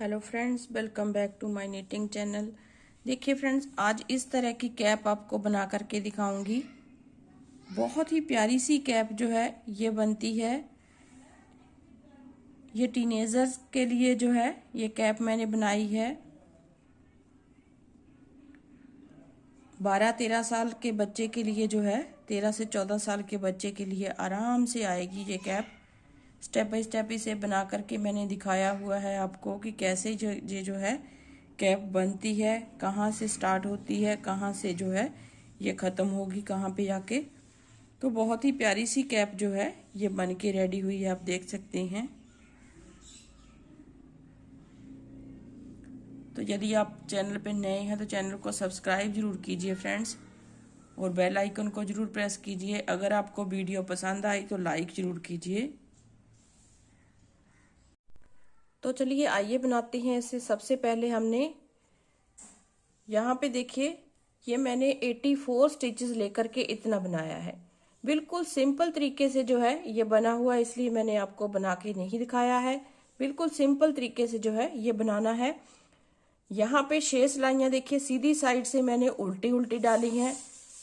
Hello friends, welcome back to my knitting channel. देखिए friends, आज इस तरह की कैप आपको बना करके दिखाऊंगी। बहुत ही प्यारी सी कैप जो है ये बनती है। ये टीनेजर्स के लिए जो है ये कैप मैंने बनाई है। 12-13 साल के बच्चे के लिए जो है, 13 से 14 साल के बच्चे के लिए आराम से आएगी ये कैप। स्टेप बाय स्टेप इसे बना करके मैंने दिखाया हुआ है आपको कि कैसे ये जो है कैप बनती है, कहाँ से स्टार्ट होती है, कहाँ से जो है ये ख़त्म होगी, कहाँ पे जाके। तो बहुत ही प्यारी सी कैप जो है ये बन के रेडी हुई है, आप देख सकते हैं। तो यदि आप चैनल पे नए हैं तो चैनल को सब्सक्राइब जरूर कीजिए फ्रेंड्स, और बेल आइकन को जरूर प्रेस कीजिए। अगर आपको वीडियो पसंद आई तो लाइक जरूर कीजिए। तो चलिए आइए बनाते हैं इसे। सबसे पहले हमने यहाँ पे देखिए, ये मैंने 84 स्टिचेस लेकर के इतना बनाया है। बिल्कुल सिंपल तरीके से जो है ये बना हुआ है, इसलिए मैंने आपको बना के नहीं दिखाया है। बिल्कुल सिंपल तरीके से जो है ये बनाना है। यहाँ पे 6 सिलाइयाँ देखिए, सीधी साइड से मैंने उल्टी उल्टी डाली हैं,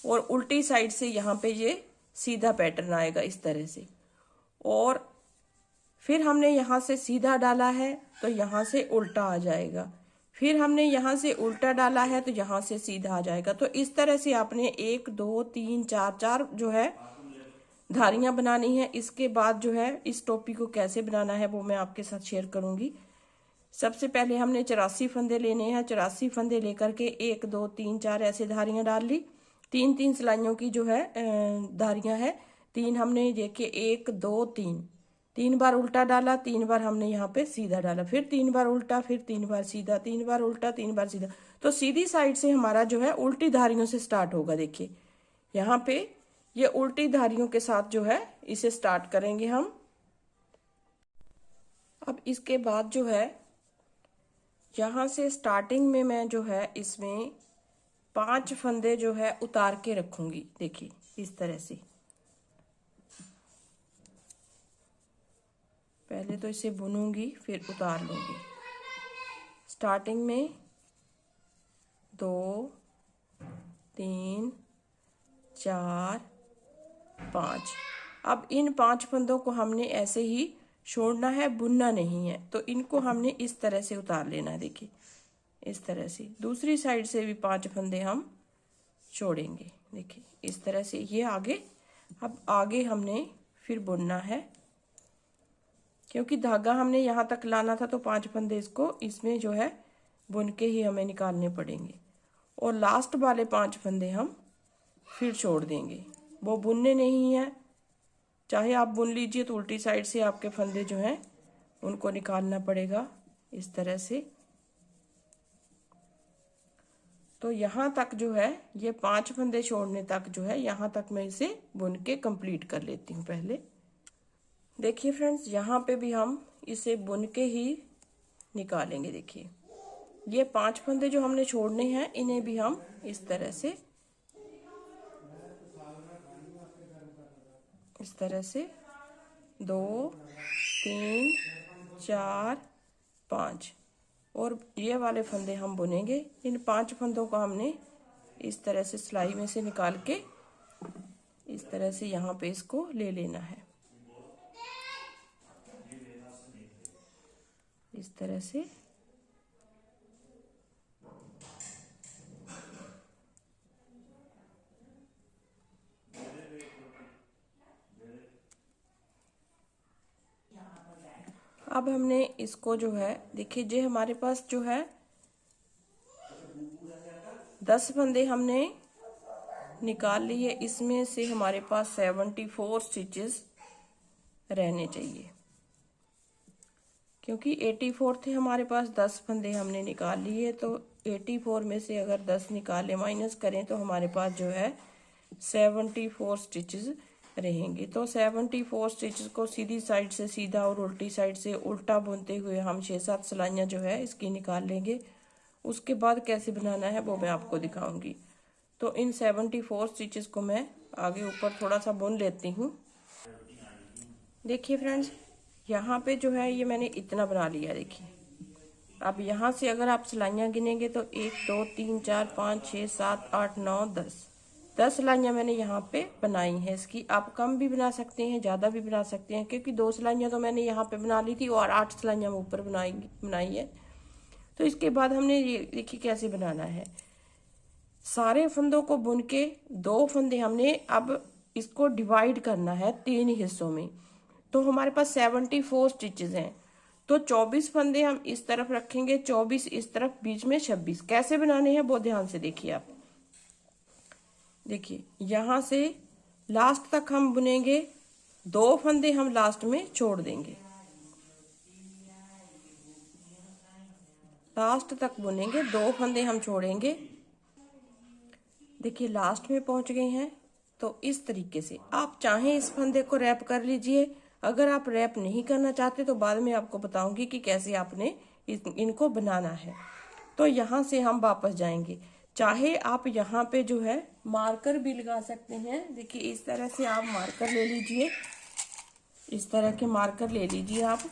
और उल्टी साइड से यहाँ पे ये सीधा पैटर्न आएगा इस तरह से। और फिर हमने यहाँ से सीधा डाला है तो यहाँ से उल्टा आ जाएगा। फिर हमने यहाँ से उल्टा डाला है तो यहाँ से सीधा आ जाएगा। तो इस तरह से आपने 1 2 3 4 4 जो है धारियां बनानी है। इसके बाद जो है इस टोपी को कैसे बनाना है वो मैं आपके साथ शेयर करूंगी। सबसे पहले हमने 84 फंदे लेने हैं। 84 फंदे लेकर के 1 2 3 4 ऐसे धारियां डाल ली। 3-3 सिलाइयों की जो है धारियां है। 3 हमने देखिए 1 2 3 3 बार उल्टा डाला, 3 बार हमने यहाँ पे सीधा डाला, फिर 3 बार उल्टा, फिर 3 बार सीधा, 3 बार उल्टा, 3 बार सीधा। तो सीधी साइड से हमारा जो है उल्टी धारियों से स्टार्ट होगा। देखिए यहाँ पे ये उल्टी धारियों के साथ जो है इसे स्टार्ट करेंगे हम। अब इसके बाद जो है यहाँ से स्टार्टिंग में मैं जो है इसमें 5 फंदे जो है उतार के रखूंगी। देखिए इस तरह से। पहले तो इसे बुनूंगी फिर उतार लूंगी। स्टार्टिंग में 2 3 4 5। अब इन 5 फंदों को हमने ऐसे ही छोड़ना है, बुनना नहीं है। तो इनको हमने इस तरह से उतार लेना है। देखिए इस तरह से। दूसरी साइड से भी 5 फंदे हम छोड़ेंगे। देखिए इस तरह से ये आगे। अब आगे हमने फिर बुनना है, क्योंकि धागा हमने यहाँ तक लाना था तो 5 फंदे इसको इसमें जो है बुन के ही हमें निकालने पड़ेंगे। और लास्ट वाले 5 फंदे हम फिर छोड़ देंगे, वो बुनने नहीं है। चाहे आप बुन लीजिए तो उल्टी साइड से आपके फंदे जो हैं उनको निकालना पड़ेगा इस तरह से। तो यहाँ तक जो है ये 5 फंदे छोड़ने तक जो है यहाँ तक मैं इसे बुन के कंप्लीट कर लेती हूँ पहले। देखिए फ्रेंड्स, यहाँ पे भी हम इसे बुन के ही निकालेंगे। देखिए ये 5 फंदे जो हमने छोड़ने हैं इन्हें भी हम इस तरह से 2 3 4 5, और ये वाले फंदे हम बुनेंगे। इन 5 फंदों को हमने इस तरह से सिलाई में से निकाल के इस तरह से यहाँ पे इसको ले लेना है इस तरह से। अब हमने इसको जो है देखिए, जो हमारे पास जो है 10 फंदे हमने निकाल लिए। इसमें से हमारे पास 74 स्टिचेस रहने चाहिए, क्योंकि 84 थे हमारे पास। 10 फंदे हमने निकाल लिए, तो 84 में से अगर 10 निकाले माइनस करें तो हमारे पास जो है 74 स्टिचेस रहेंगे। तो 74 स्टिचेस को सीधी साइड से सीधा और उल्टी साइड से उल्टा बुनते हुए हम 6-7 सिलाइयाँ जो है इसकी निकाल लेंगे। उसके बाद कैसे बनाना है वो मैं आपको दिखाऊंगी। तो इन 74 स्टिचेस को मैं आगे ऊपर थोड़ा सा बुन लेती हूँ। देखिए फ्रेंड्स, यहाँ पे जो है ये मैंने इतना बना लिया। देखिए अब यहाँ से अगर आप सिलाइयाँ गिनेंगे तो 1 2 3 4 5 6 7 8 9 10 सिलाइयाँ मैंने यहाँ पे बनाई हैं इसकी। आप कम भी बना सकते हैं, ज़्यादा भी बना सकते हैं, क्योंकि 2 सिलाइयाँ तो मैंने यहाँ पे बना ली थी और 8 सिलाइयाँ मैं ऊपर बनाई है। तो इसके बाद हमने ये देखिए कैसे बनाना है। सारे फंदों को बुन के 2 फंदे हमने अब इसको डिवाइड करना है 3 हिस्सों में। तो हमारे पास 74 स्टिचेस हैं, तो 24 फंदे हम इस तरफ रखेंगे, 24 इस तरफ, बीच में 26। कैसे बनाने हैं बहुत ध्यान से देखिए आप। देखिए यहां से लास्ट तक हम बुनेंगे, 2 फंदे हम लास्ट में छोड़ देंगे, लास्ट तक बुनेंगे, 2 फंदे हम छोड़ेंगे। देखिए लास्ट में पहुंच गए हैं। तो इस तरीके से आप चाहें इस फंदे को रैप कर लीजिए। अगर आप रैप नहीं करना चाहते तो बाद में आपको बताऊंगी कि कैसे आपने इनको बनाना है। तो यहाँ से हम वापस जाएंगे। चाहे आप यहाँ पे जो है मार्कर भी लगा सकते हैं। देखिए इस तरह से आप मार्कर ले लीजिए, इस तरह के मार्कर ले लीजिए आप।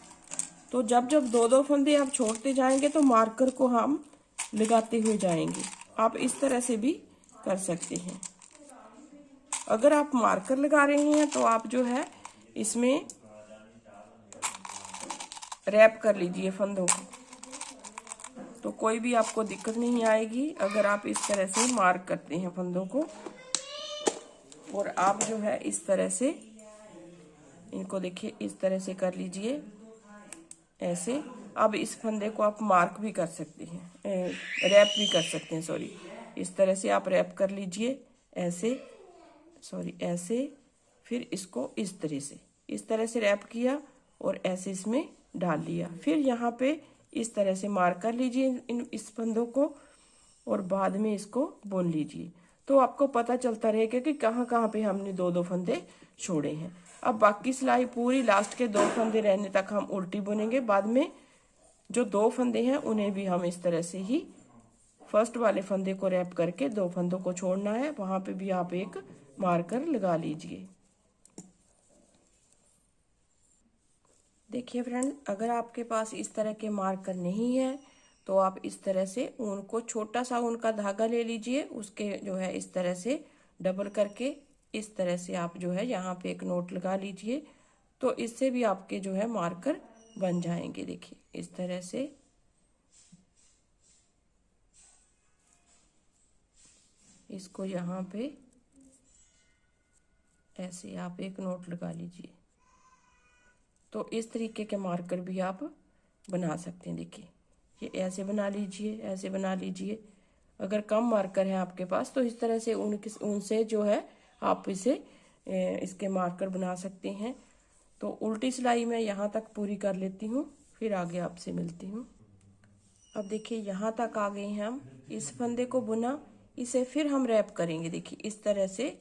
तो जब जब 2 फंदे आप छोड़ते जाएंगे तो मार्कर को हम लगाते हुए जाएंगे। आप इस तरह से भी कर सकते हैं। अगर आप मार्कर लगा रहे हैं तो आप जो है इसमें रैप कर लीजिए फंदों को, तो कोई भी आपको दिक्कत नहीं आएगी अगर आप इस तरह से मार्क करते हैं फंदों को। और आप जो है इस तरह से इनको देखिए इस तरह से कर लीजिए ऐसे। अब इस फंदे को आप मार्क भी कर सकते हैं, रैप भी कर सकते हैं, सॉरी। इस तरह से आप रैप कर लीजिए ऐसे, सॉरी ऐसे। फिर इसको इस तरह से रैप किया और ऐसे इसमें डाल लिया। फिर यहाँ पे इस तरह से मार्क कर लीजिए इस फंदों को और बाद में इसको बुन लीजिए। तो आपको पता चलता रहेगा कि कहाँ कहाँ पे हमने 2 फंदे छोड़े हैं। अब बाकी सिलाई पूरी लास्ट के 2 फंदे रहने तक हम उल्टी बुनेंगे। बाद में जो 2 फंदे हैं उन्हें भी हम इस तरह से ही फर्स्ट वाले फंदे को रैप करके 2 फंदों को छोड़ना है, वहां पे भी आप एक मार्कर लगा लीजिए। देखिए फ्रेंड, अगर आपके पास इस तरह के मार्कर नहीं है तो आप इस तरह से ऊन को, छोटा सा ऊन का धागा ले लीजिए, उसके जो है इस तरह से डबल करके इस तरह से आप जो है यहाँ पे एक नोट लगा लीजिए। तो इससे भी आपके जो है मार्कर बन जाएंगे। देखिए इस तरह से इसको यहाँ पे ऐसे आप एक नोट लगा लीजिए। तो इस तरीके के मार्कर भी आप बना सकते हैं। देखिए ये ऐसे बना लीजिए, ऐसे बना लीजिए। अगर कम मार्कर है आपके पास तो इस तरह से ऊन से जो है आप इसके मार्कर बना सकते हैं। तो उल्टी सिलाई मैं यहाँ तक पूरी कर लेती हूँ, फिर आगे आपसे मिलती हूँ। अब देखिए यहाँ तक आ गए हैं हम। इस फंदे को बुना, इसे फिर हम रैप करेंगे। देखिए इस तरह से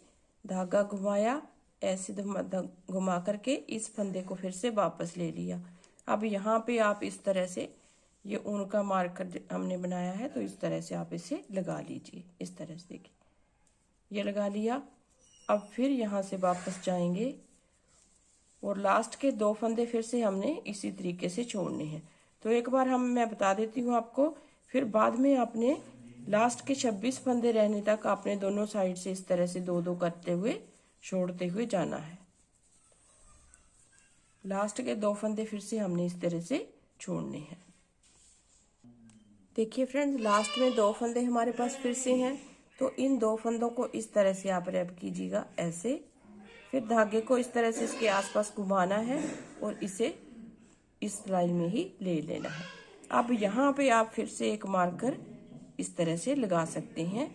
धागा घुमाया, ऐसे घुमा करके इस फंदे को फिर से वापस ले लिया। अब यहाँ पे आप इस तरह से ये ऊन का मार्कर हमने बनाया है, तो इस तरह से आप इसे लगा लीजिए। इस तरह से देखिए ये लगा लिया। अब फिर यहाँ से वापस जाएंगे और लास्ट के 2 फंदे फिर से हमने इसी तरीके से छोड़ने हैं। तो एक बार मैं बता देती हूँ आपको, फिर बाद में आपने लास्ट के 26 फंदे रहने तक आपने दोनों साइड से इस तरह से 2-2 करते हुए छोड़ते हुए जाना है। लास्ट के 2 फंदे फिर से हमने इस तरह से छोड़ने हैं। देखिए फ्रेंड्स, लास्ट में 2 फंदे हमारे पास फिर से हैं, तो इन 2 फंदों को इस तरह से आप रैप कीजिएगा ऐसे। फिर धागे को इस तरह से इसके आसपास घुमाना है और इसे इस सिलाई में ही ले लेना है। अब यहाँ पे आप फिर से एक मार्कर इस तरह से लगा सकते हैं।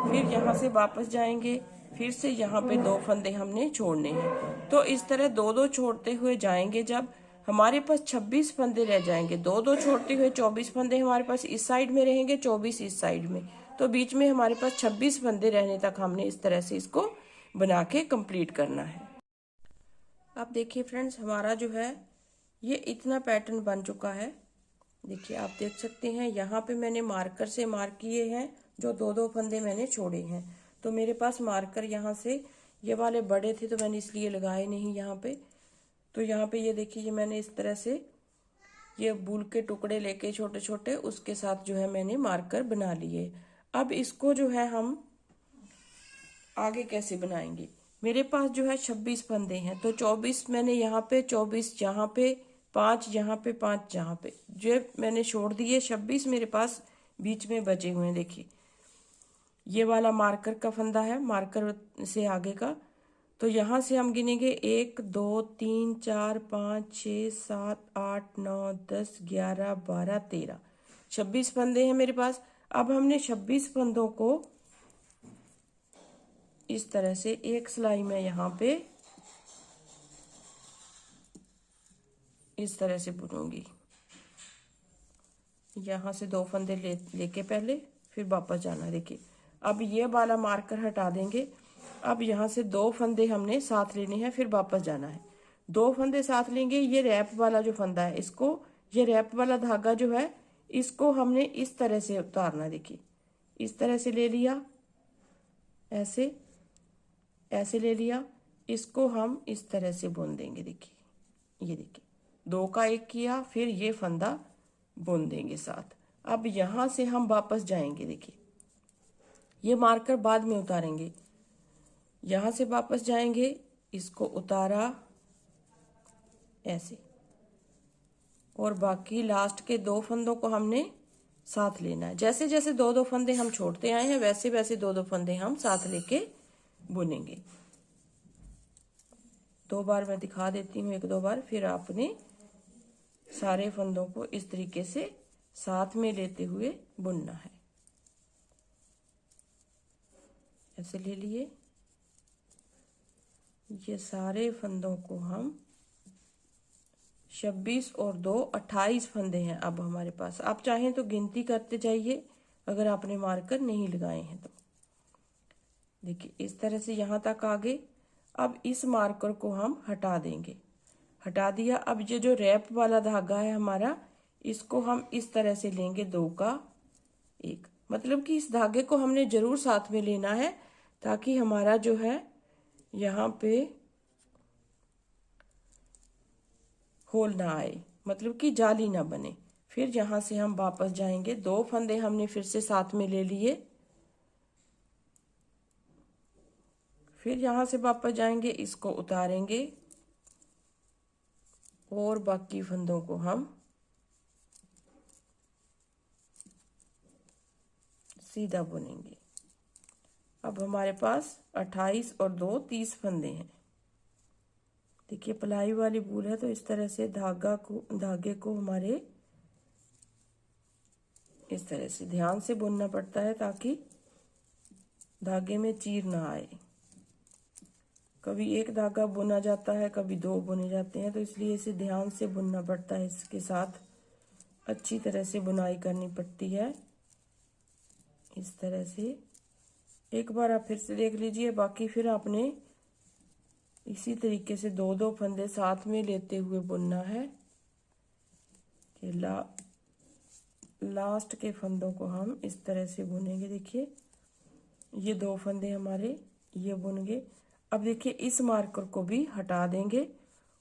फिर यहाँ से वापस जाएंगे, फिर से यहाँ पे 2 फंदे हमने छोड़ने हैं। तो इस तरह 2-2 छोड़ते हुए जाएंगे। जब हमारे पास 26 फंदे रह जाएंगे, 2-2 छोड़ते हुए 24 फंदे हमारे पास इस साइड में रहेंगे, 24 इस साइड में, तो बीच में हमारे पास 26 फंदे रहने तक हमने इस तरह से इसको बना के कंप्लीट करना है। अब देखिए फ्रेंड्स, हमारा जो है ये इतना पैटर्न बन चुका है। देखिए आप देख सकते हैं यहाँ पे मैंने मार्कर से मार्क किए हैं जो 2-2 फंदे मैंने छोड़े हैं। तो मेरे पास मार्कर यहाँ से ये वाले बड़े थे तो मैंने इसलिए लगाए नहीं यहाँ पे। तो यहाँ पे ये देखिए, ये मैंने इस तरह से ये वूल के टुकड़े लेके छोटे छोटे, उसके साथ जो है मैंने मार्कर बना लिए। अब इसको जो है हम आगे कैसे बनाएंगे। मेरे पास जो है 26 फंदे हैं, तो 24 मैंने यहाँ पे, 24 यहाँ पे, 5 यहाँ पे, 5 यहाँ पे, जो मैंने छोड़ दिए। 26 मेरे पास बीच में बचे हुए हैं। देखिए ये वाला मार्कर का फंदा है, मार्कर से आगे का। तो यहाँ से हम गिनेंगे 1 2 3 4 5 6 7 8 9 10 11 12 13, 26 फंदे हैं मेरे पास। अब हमने 26 फंदों को इस तरह से एक सिलाई में यहाँ पे इस तरह से बुनूंगी। यहाँ से 2 फंदे लेके पहले फिर वापस जाना। देखिए अब ये वाला मार्कर हटा देंगे। अब यहाँ से 2 फंदे हमने साथ लेने हैं, फिर वापस जाना है। 2 फंदे साथ लेंगे। ये रैप वाला जो फंदा है, इसको, ये रैप वाला धागा जो है, इसको हमने इस तरह से उतारना। देखिए इस तरह से ले लिया, ऐसे ऐसे ले लिया, इसको हम इस तरह से बुन देंगे। देखिए ये देखिए 2 का 1 किया, फिर ये फंदा बुन देंगे साथ। अब यहाँ से हम वापस जाएंगे। देखिए ये मार्कर बाद में उतारेंगे। यहाँ से वापस जाएंगे, इसको उतारा ऐसे, और बाकी लास्ट के 2 फंदों को हमने साथ लेना है। जैसे जैसे 2 फंदे हम छोड़ते आए हैं, वैसे वैसे 2 फंदे हम साथ लेके बुनेंगे। 2 बार मैं दिखा देती हूँ, 1-2 बार, फिर आपने सारे फंदों को इस तरीके से साथ में लेते हुए बुनना है। ऐसे ले लिए, ये सारे फंदों को हम 26 और 2 28 फंदे हैं अब हमारे पास। आप चाहें तो गिनती करते जाइए अगर आपने मार्कर नहीं लगाए हैं तो। देखिए इस तरह से यहाँ तक आ गए। अब इस मार्कर को हम हटा देंगे। हटा दिया। अब ये जो रैप वाला धागा है हमारा, इसको हम इस तरह से लेंगे, 2 का 1। मतलब कि इस धागे को हमने जरूर साथ में लेना है, ताकि हमारा जो है यहाँ पे होल ना आए, मतलब कि जाली ना बने। फिर यहाँ से हम वापस जाएंगे। 2 फंदे हमने फिर से साथ में ले लिए, फिर यहाँ से वापस जाएंगे, इसको उतारेंगे और बाकी फंदों को हम सीधा बुनेंगे। अब हमारे पास 28 और 2 30 फंदे हैं। देखिए पलाई वाली वूल है, तो इस तरह से धागे को हमारे इस तरह से ध्यान से बुनना पड़ता है, ताकि धागे में चीर ना आए। कभी एक धागा बुना जाता है, कभी 2 बुने जाते हैं, तो इसलिए इसे ध्यान से बुनना पड़ता है। इसके साथ अच्छी तरह से बुनाई करनी पड़ती है। इस तरह से एक बार आप फिर से देख लीजिए। बाकी फिर आपने इसी तरीके से 2-2 फंदे साथ में लेते हुए बुनना है कि लास्ट के फंदों को हम इस तरह से बुनेंगे। देखिए ये 2 फंदे हमारे ये बुन गए। अब देखिए इस मार्कर को भी हटा देंगे,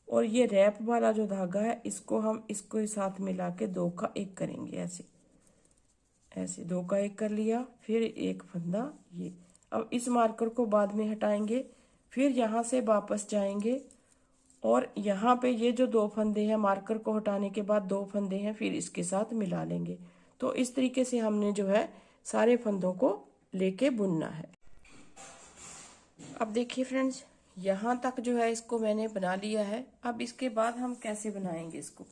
और ये रैप वाला जो धागा है, इसको हम इसको साथ मिला के 2 का 1 करेंगे। ऐसे ऐसे 2 का 1 कर लिया, फिर एक फंदा ये। अब इस मार्कर को बाद में हटाएंगे, फिर यहाँ से वापस जाएंगे, और यहाँ पे ये जो 2 फंदे हैं, मार्कर को हटाने के बाद 2 फंदे हैं, फिर इसके साथ मिला लेंगे। तो इस तरीके से हमने जो है सारे फंदों को लेके बुनना है। अब देखिए फ्रेंड्स, यहाँ तक जो है इसको मैंने बना लिया है। अब इसके बाद हम कैसे बनाएंगे इसको।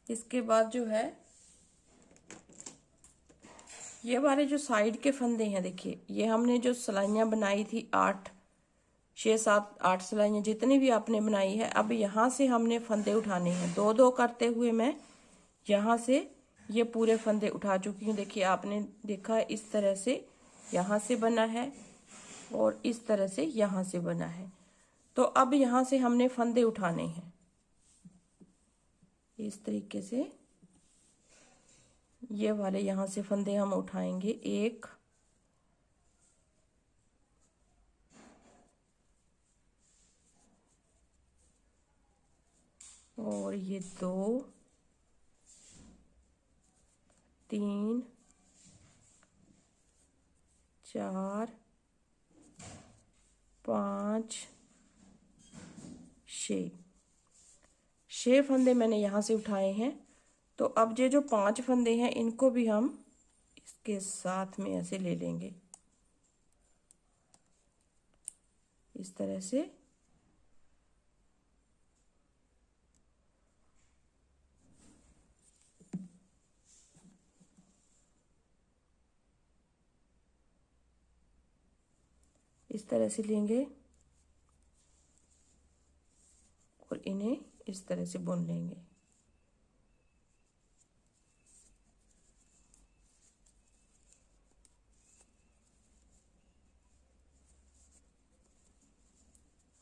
इसके बाद जो है ये वाले जो साइड के फंदे हैं, देखिए ये हमने जो सिलाइयाँ बनाई थी 6 7 8 सिलाइयाँ जितनी भी आपने बनाई है, अब यहाँ से हमने फंदे उठाने हैं। 2-2 करते हुए मैं यहाँ से ये पूरे फंदे उठा चुकी हूँ। देखिए आपने देखा है इस तरह से यहाँ से बना है, और इस तरह से यहाँ से बना है। तो अब यहाँ से हमने फंदे उठाने हैं इस तरीके से। ये वाले यहाँ से फंदे हम उठाएंगे, 1 2 और ये 2 3 4 5 6 फंदे मैंने यहाँ से उठाए हैं। तो अब ये जो 5 फंदे हैं इनको भी हम इसके साथ में ऐसे ले लेंगे, इस तरह से। इस तरह से लेंगे और इन्हें इस तरह से बुन लेंगे।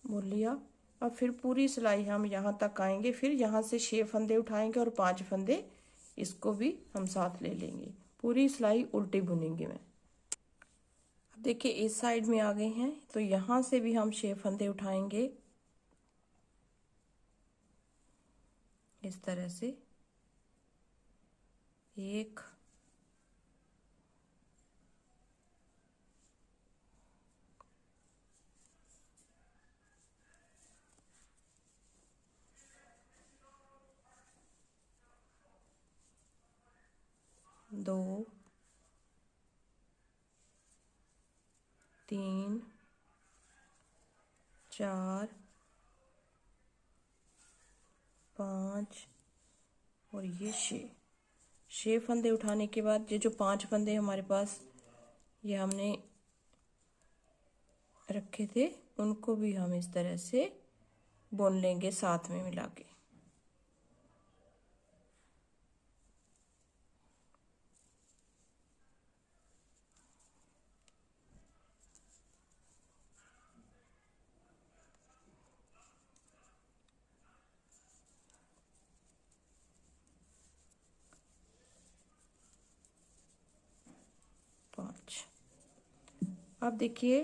बुन लिया। अब फिर पूरी सिलाई हम यहाँ तक आएंगे, फिर यहाँ से 6 फंदे उठाएंगे और 5 फंदे इसको भी हम साथ ले लेंगे। पूरी सिलाई उल्टी बुनेंगे मैं। अब देखिए इस साइड में आ गए हैं, तो यहाँ से भी हम 6 फंदे उठाएंगे इस तरह से। 1 2 3 4 5 और ये 6 फंदे उठाने के बाद ये जो 5 फंदे हमारे पास ये हमने रखे थे उनको भी हम इस तरह से बुन लेंगे साथ में मिला के। अब देखिए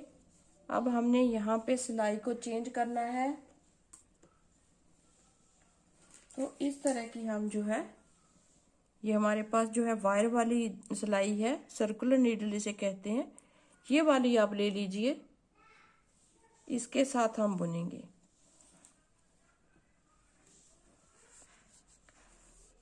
अब हमने यहाँ पे सिलाई को चेंज करना है। तो इस तरह की हम जो है ये हमारे पास जो है वायर वाली सिलाई है, सर्कुलर नीडल इसे कहते हैं, ये वाली आप ले लीजिए। इसके साथ हम बुनेंगे।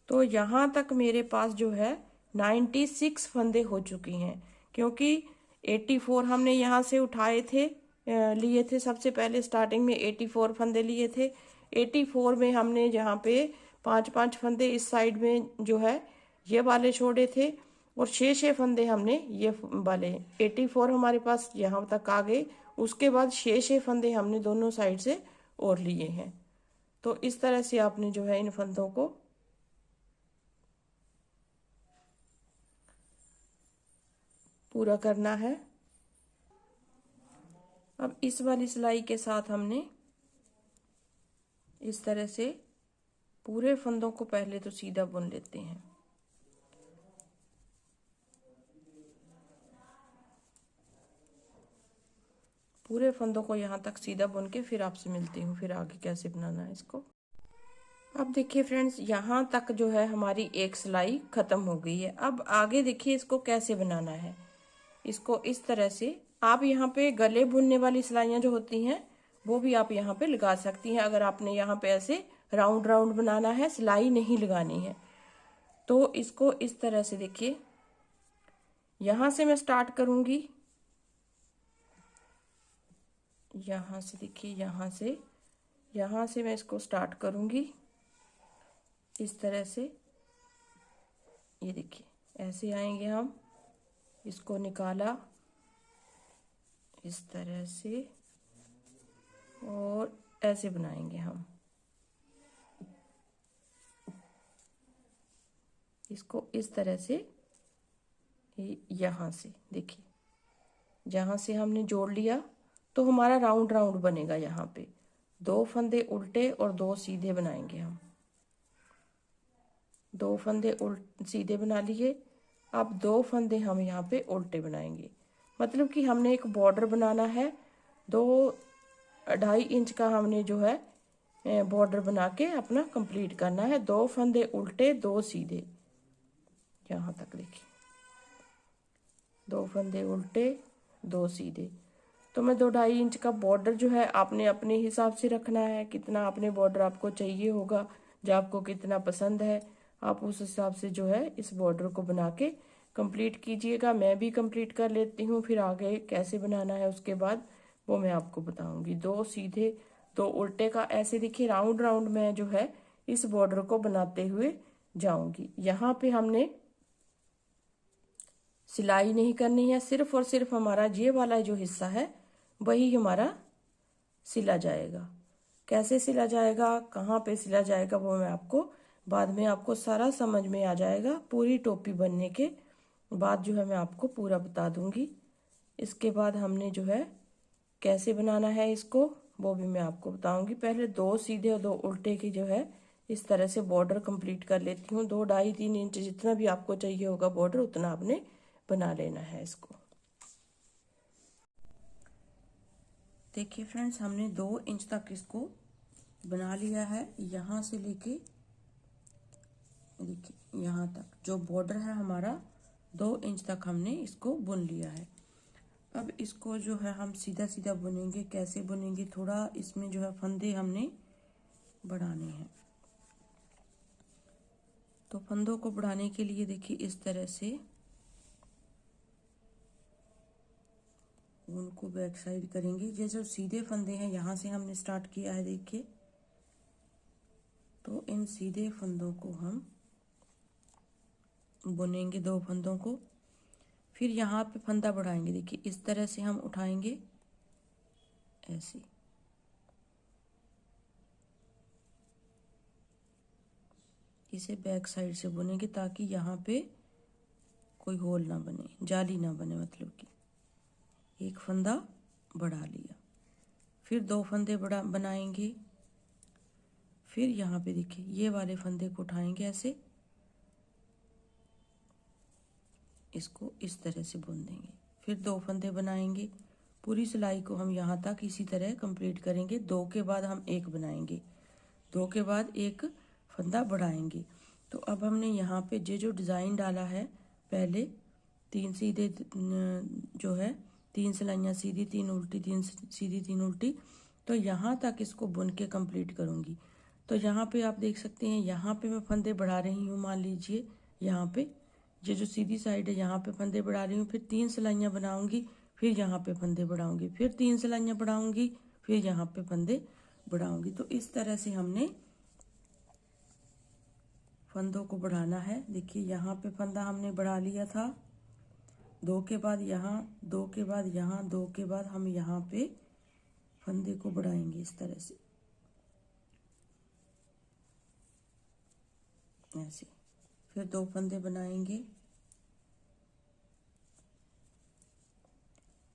तो यहाँ तक मेरे पास जो है 96 फंदे हो चुकी हैं, क्योंकि 84 हमने यहाँ से उठाए थे, लिए थे सबसे पहले स्टार्टिंग में 84 फंदे लिए थे। 84 में हमने यहाँ पे 5-5 फंदे इस साइड में जो है ये वाले छोड़े थे और 6-6 फंदे हमने ये वाले 84 हमारे पास यहाँ तक आ गए। उसके बाद 6-6 फंदे हमने दोनों साइड से और लिए हैं। तो इस तरह से आपने जो है इन फंदों को पूरा करना है। अब इस वाली सिलाई के साथ हमने इस तरह से पूरे फंदों को पहले तो सीधा बुन लेते हैं। पूरे फंदों को यहाँ तक सीधा बुन के फिर आपसे मिलती हूँ फिर आगे कैसे बनाना है इसको। अब देखिए फ्रेंड्स यहाँ तक जो है हमारी एक सिलाई खत्म हो गई है। अब आगे देखिए इसको कैसे बनाना है। इसको इस तरह से आप यहाँ पे गले बुनने वाली सिलाइयाँ जो होती हैं वो भी आप यहाँ पे लगा सकती हैं। अगर आपने यहाँ पे ऐसे राउंड राउंड बनाना है, सिलाई नहीं लगानी है, तो इसको इस तरह से देखिए यहाँ से मैं स्टार्ट करूँगी। यहाँ से देखिए यहाँ से मैं इसको स्टार्ट करूँगी इस तरह से। ये देखिए ऐसे आएंगे हम, इसको निकाला इस तरह से और ऐसे बनाएंगे हम। इसको इस तरह से यहाँ से देखिए जहाँ से हमने जोड़ लिया तो हमारा राउंड राउंड बनेगा। यहाँ पे 2 फंदे उल्टे और 2 सीधे बनाएंगे हम। 2 फंदे सीधे बना लिए। अब 2 फंदे हम यहाँ पे उल्टे बनाएंगे। मतलब कि हमने एक बॉर्डर बनाना है। 2 2.5 इंच का हमने जो है बॉर्डर बना के अपना कंप्लीट करना है। 2 फंदे उल्टे 2 सीधे, यहाँ तक देखिए 2 फंदे उल्टे 2 सीधे। तो मैं 2-2.5 इंच का बॉर्डर जो है आपने अपने हिसाब से रखना है, कितना आपने बॉर्डर आपको चाहिए होगा, जो आपको कितना पसंद है आप उस हिसाब से जो है इस बॉर्डर को बना के कंप्लीट कीजिएगा। मैं भी कंप्लीट कर लेती हूँ, फिर आगे कैसे बनाना है उसके बाद वो मैं आपको बताऊंगी। 2 सीधे 2 उल्टे का ऐसे देखिए राउंड राउंड में जो है इस बॉर्डर को बनाते हुए जाऊंगी। यहाँ पे हमने सिलाई नहीं करनी है, सिर्फ और सिर्फ हमारा ये वाला जो हिस्सा है वही हमारा सिला जाएगा। कैसे सिला जाएगा, कहाँ पे सिला जाएगा, वो मैं आपको बाद में आपको सारा समझ में आ जाएगा। पूरी टोपी बनने के बाद जो है मैं आपको पूरा बता दूंगी। इसके बाद हमने जो है कैसे बनाना है इसको वो भी मैं आपको बताऊंगी। पहले 2 सीधे और 2 उल्टे की जो है इस तरह से बॉर्डर कंप्लीट कर लेती हूँ। 2, 2.5, 3 इंच जितना भी आपको चाहिए होगा बॉर्डर उतना आपने बना लेना है इसको। देखिए फ्रेंड्स, हमने 2 इंच तक इसको बना लिया है। यहाँ से लेके देखिए यहाँ तक जो बॉर्डर है हमारा 2 इंच तक हमने इसको बुन लिया है। अब इसको जो है हम सीधा सीधा बुनेंगे। कैसे बुनेंगे, थोड़ा इसमें जो है फंदे हमने बढ़ाने हैं। तो फंदों को बढ़ाने के लिए देखिए इस तरह से उनको बैक साइड करेंगे। जैसे सीधे फंदे हैं यहाँ से हमने स्टार्ट किया है देखिए, तो इन सीधे फंदों को हम बुनेंगे 2 फंदों को। फिर यहाँ पे फंदा बढ़ाएंगे। देखिए इस तरह से हम उठाएंगे ऐसे, इसे बैक साइड से बुनेंगे ताकि यहाँ पे कोई होल ना बने, जाली ना बने, मतलब कि एक फंदा बढ़ा लिया। फिर 2 फंदे बनाएंगे। फिर यहाँ पे देखिए ये वाले फंदे को उठाएंगे ऐसे, इसको इस तरह से बुन देंगे। फिर 2 फंदे बनाएंगे। पूरी सिलाई को हम यहाँ तक इसी तरह कंप्लीट करेंगे। 2 के बाद हम 1 बनाएंगे, 2 के बाद 1 फंदा बढ़ाएंगे। तो अब हमने यहाँ पे जो डिज़ाइन डाला है, पहले 3 सीधे जो है 3 सिलाइयाँ सीधी 3 उल्टी, 3 सीधी 3 उल्टी, तो यहाँ तक इसको बुन के कंप्लीट करूँगी। तो यहाँ पे आप देख सकते हैं, यहाँ पे मैं फंदे बढ़ा रही हूँ। मान लीजिए यहाँ पे ये जो सीधी साइड है यहाँ पे फंदे बढ़ा रही हूँ, फिर 3 सिलाइयाँ बनाऊंगी, फिर यहाँ पे फंदे बढ़ाऊंगी, फिर 3 सिलाइयाँ बढ़ाऊंगी, फिर यहाँ पे फंदे बढ़ाऊंगी। तो इस तरह से हमने फंदों को बढ़ाना है। देखिए यहाँ पे फंदा हमने बढ़ा लिया था, 2 के बाद यहाँ, 2 के बाद यहाँ, 2 के बाद हम यहाँ पे फंदे को बढ़ाएंगे इस तरह से ऐसे। फिर 2 फंदे बनाएंगे,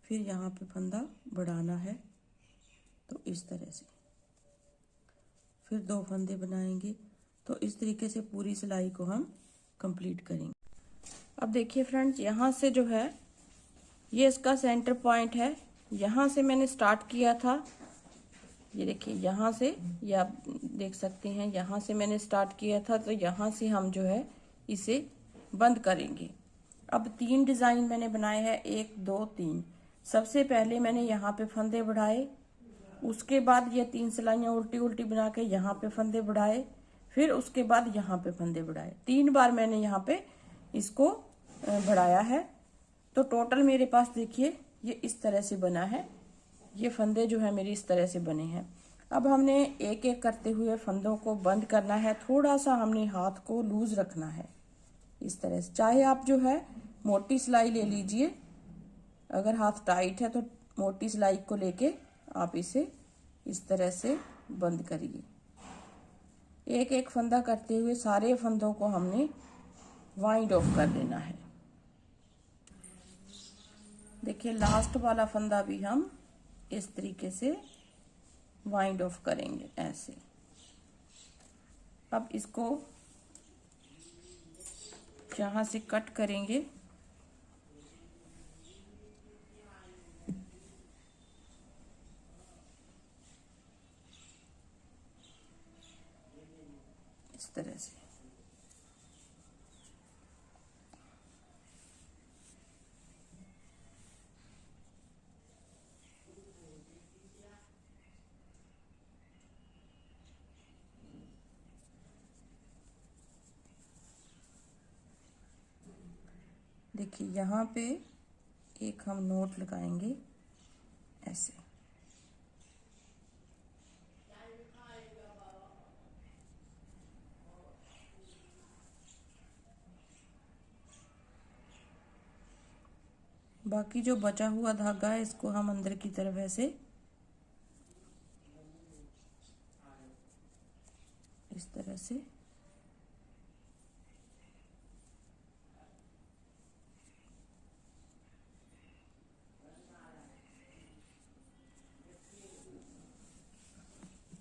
फिर यहाँ पे फंदा बढ़ाना है तो इस तरह से, फिर 2 फंदे बनाएंगे। तो इस तरीके से पूरी सिलाई को हम कंप्लीट करेंगे। अब देखिए फ्रेंड्स, यहाँ से जो है ये इसका सेंटर पॉइंट है। यहाँ से मैंने स्टार्ट किया था, ये देखिए यहाँ से, ये आप देख सकते हैं, यहाँ से मैंने स्टार्ट किया था। तो यहाँ से हम जो है इसे बंद करेंगे। अब 3 डिज़ाइन मैंने बनाए हैं, 1 2 3। सबसे पहले मैंने यहाँ पे फंदे बढ़ाए, उसके बाद ये 3 सिलाइयाँ उल्टी उल्टी बना के यहाँ पे फंदे बढ़ाए, फिर उसके बाद यहाँ पे फंदे बढ़ाए। 3 बार मैंने यहाँ पे इसको बढ़ाया है। तो टोटल मेरे पास देखिए ये इस तरह से बना है। ये फंदे जो है मेरी इस तरह से बने हैं। अब हमने एक एक करते हुए फंदों को बंद करना है। थोड़ा सा हमने हाथ को लूज रखना है इस तरह से। चाहे आप जो है मोटी सिलाई ले लीजिए, अगर हाथ टाइट है तो मोटी सिलाई को लेके आप इसे इस तरह से बंद करिए। एक एक फंदा करते हुए सारे फंदों को हमने वाइंड ऑफ कर देना है। देखिए लास्ट वाला फंदा भी हम इस तरीके से वाइंड ऑफ करेंगे ऐसे। अब इसको यहाँ से कट करेंगे, इस तरह से। देखिए यहाँ पे एक हम नोट लगाएंगे ऐसे। बाकी जो बचा हुआ धागा है इसको हम अंदर की तरफ ऐसे इस तरह से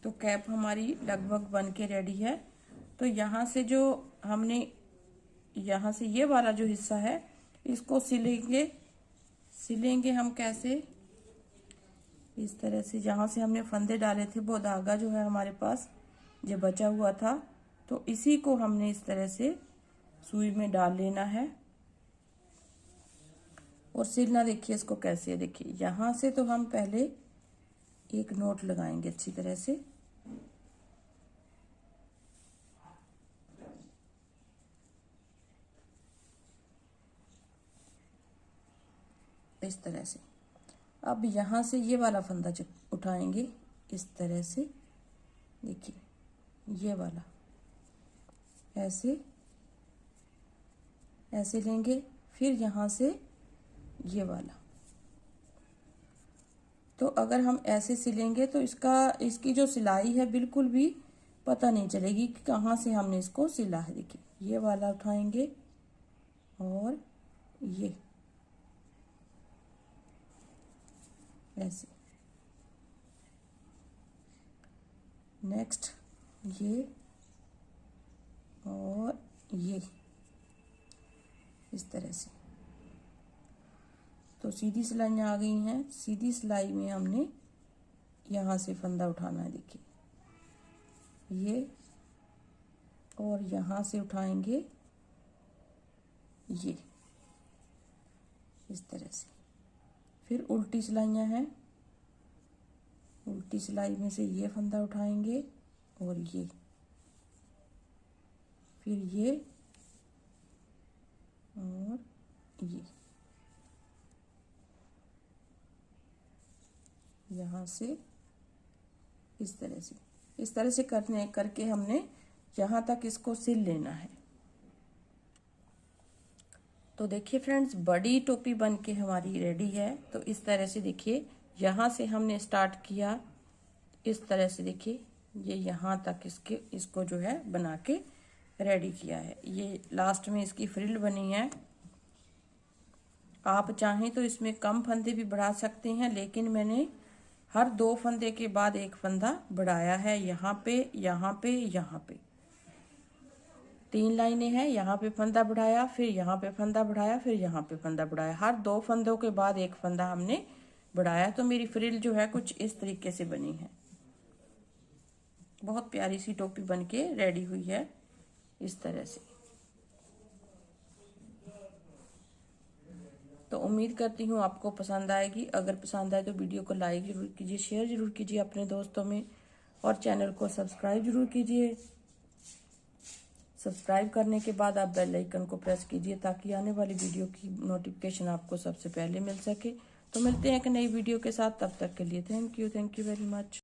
तो कैप हमारी लगभग बन के रेडी है। तो यहाँ से जो हमने यहाँ से ये वाला जो हिस्सा है इसको सिलेंगे हम कैसे, इस तरह से। जहाँ से हमने फंदे डाले थे वो धागा जो है हमारे पास जो बचा हुआ था, तो इसी को हमने इस तरह से सुई में डाल लेना है और सिलना। देखिए इसको कैसे है। देखिए यहाँ से तो हम पहले एक नोट लगाएंगे अच्छी तरह से, इस तरह से। अब यहाँ से ये वाला फंदा उठाएंगे इस तरह से। देखिए ये वाला ऐसे ऐसे लेंगे, फिर यहाँ से ये वाला। तो अगर हम ऐसे सिलेंगे तो इसकी जो सिलाई है बिल्कुल भी पता नहीं चलेगी कि कहाँ से हमने इसको सिला है। देखिए ये वाला उठाएंगे और ये ऐसे, नेक्स्ट ये और ये इस तरह से। तो सीधी सिलाइयाँ आ गई हैं। सीधी सिलाई में हमने यहाँ से फंदा उठाना है। देखिए ये, और यहाँ से उठाएंगे ये इस तरह से। फिर उल्टी सिलाइयाँ हैं, उल्टी सिलाई में से ये फंदा उठाएंगे और ये, फिर ये और ये, यहाँ से इस तरह से करके हमने यहाँ तक इसको सिल लेना है। तो देखिए फ्रेंड्स, बड़ी टोपी बन के हमारी रेडी है। तो इस तरह से देखिए यहाँ से हमने स्टार्ट किया, इस तरह से देखिए ये यहाँ तक इसको जो है बना के रेडी किया है। ये लास्ट में इसकी फ्रिल बनी है। आप चाहें तो इसमें कम फंदे भी बढ़ा सकते हैं, लेकिन मैंने हर 2 फंदे के बाद एक फंदा बढ़ाया है। यहाँ पे, यहाँ पे, यहाँ पे 3 लाइनें हैं। यहाँ पे फंदा बढ़ाया, फिर यहाँ पे फंदा बढ़ाया, फिर यहाँ पे फंदा बढ़ाया। हर 2 फंदों के बाद एक फंदा हमने बढ़ाया। तो मेरी फ्रिल जो है कुछ इस तरीके से बनी है। बहुत प्यारी सी टोपी बन के रेडी हुई है इस तरह से। तो उम्मीद करती हूँ आपको पसंद आएगी। अगर पसंद आए तो वीडियो को लाइक जरूर कीजिए, शेयर जरूर कीजिए अपने दोस्तों में, और चैनल को सब्सक्राइब जरूर कीजिए। सब्सक्राइब करने के बाद आप बेल आइकन को प्रेस कीजिए ताकि आने वाली वीडियो की नोटिफिकेशन आपको सबसे पहले मिल सके। तो मिलते हैं एक नई वीडियो के साथ, तब तक के लिए थैंक यू वेरी मच।